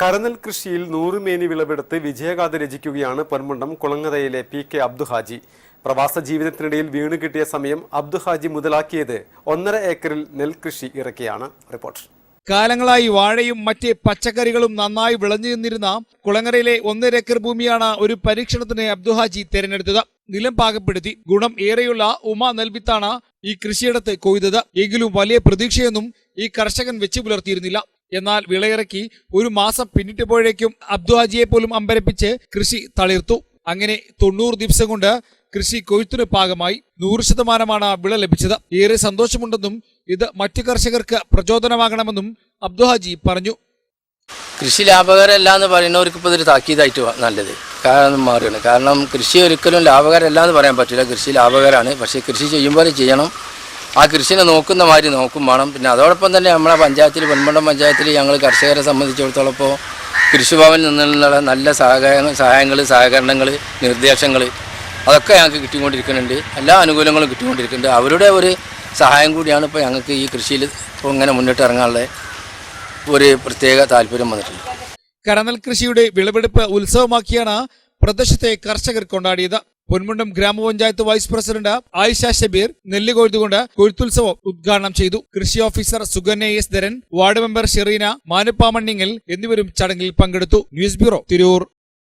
കരനെൽ കൃഷിയിൽ 100 മേനി വിളവെടുത്ത് വിജയഗാഥ രചിക്കുകയാണ് പൊന്മുണ്ടം കുളങ്ങരയിലെ പി.കെ. അബ്ദുഹാജി. പ്രവാസ ജീവിതത്തിനിടയിൽ വീണു കിട്ടിയ സമയം അബ്ദുഹാജി മുതലാക്കിയത് 1.5 ഏക്കറിൽ നെൽകൃഷി ഇറക്കിയാണ്. റിപ്പോർട്ട്. കാലങ്ങളായി വാഴയും മറ്റ് പച്ചക്കറികളും നന്നായി വിളഞ്ഞു നിന്നിരുന്ന കുളങ്ങരയിലെ 1.5 ഏക്കർ ഭൂമിയാണ് ഒരു പരീക്ഷണത്തിന് അബ്ദുഹാജി തിരഞ്ഞെടുത്തത്. നിലം പാകപ്പെടുത്തി ഗുണം ഏറെയുള്ള ഉമ നെൽവിത്താണ് ഈ കൃഷിയിടത്ത് കൊയ്തത്. എങ്കിലും വലിയ പ്രതീക്ഷയൊന്നും ഈ കർഷകൻ വെച്ചു പുലർത്തിയിരുന്നില്ല. എന്നാൽ വിളയിറക്കി ഒരു മാസം പിന്നിട്ടപ്പോഴേക്കും അബ്ദുഹാജിയെ പോലും അമ്പരപ്പിച്ച് കൃഷി തളിർത്തു. അങ്ങനെ 90 ദിവസം കൊണ്ട് കൃഷി കൊയ്ത്തിന് പാകമായി. 100% വിള ലഭിച്ചത്. ഏറെ സന്തോഷമുണ്ടെന്നും ഇത് മറ്റു കർഷകർക്ക് പ്രചോദനമാകണമെന്നും അബ്ദുഹാജി പറഞ്ഞു. കൃഷി ലാഭകരമല്ല എന്ന് പറയുന്നവർക്ക് ഇപ്പോൾ ഇതൊരു താക്കീതായിട്ട് നല്ലത് കാരണം മാറുകയാണ്. കാരണം കൃഷി ഒരിക്കലും ലാഭകരമല്ല എന്ന് പറയാൻ പറ്റില്ല. കൃഷി ലാഭകരമാണ്. പക്ഷേ കൃഷി ചെയ്യുമ്പോൾ ചെയ്യണം. ആ കൃഷിനെ നോക്കുന്ന മാതിരി നോക്കും വേണം. പിന്നെ അതോടൊപ്പം തന്നെ നമ്മളെ പഞ്ചായത്തിൽ പൊന്മുണ്ടം പഞ്ചായത്തിൽ ഞങ്ങൾ കർഷകരെ സംബന്ധിച്ചിടത്തോളം ഇപ്പോൾ കൃഷിഭവനിൽ നിന്നുള്ള നല്ല സഹായങ്ങൾ സഹകരണങ്ങൾ നിർദ്ദേശങ്ങൾ അതൊക്കെ ഞങ്ങൾക്ക് കിട്ടിക്കൊണ്ടിരിക്കുന്നുണ്ട്. എല്ലാ അനുകൂലങ്ങളും കിട്ടിക്കൊണ്ടിരിക്കുന്നുണ്ട്. അവരുടെ ഒരു സഹായം കൂടിയാണ് ഇപ്പോൾ ഞങ്ങൾക്ക് ഈ കൃഷിയിൽ ഇപ്പോൾ ഇങ്ങനെ മുന്നിട്ട് ഇറങ്ങാനുള്ള ഒരു പ്രത്യേക താല്പര്യം വന്നിട്ടുണ്ട്. കരനെൽ കൃഷിയുടെ വിളവെടുപ്പ് ഉത്സവമാക്കിയാണ് പ്രദേശത്തെ കർഷകർ കൊണ്ടാടിയത്. പൊന്മുണ്ടം ഗ്രാമപഞ്ചായത്ത് വൈസ് പ്രസിഡന്റ് ആയിഷ ഷബീർ നെല്ല് കൊയ്തുകൊണ്ട് കൊയ്ത്തുത്സവം ഉദ്ഘാടനം ചെയ്തു. കൃഷി officer Sukanya S Dharan, ward member Shereena, Manuppamanningal എന്നിവരും ചടങ്ങിൽ പങ്കെടുത്തു. News bureau, Tirur.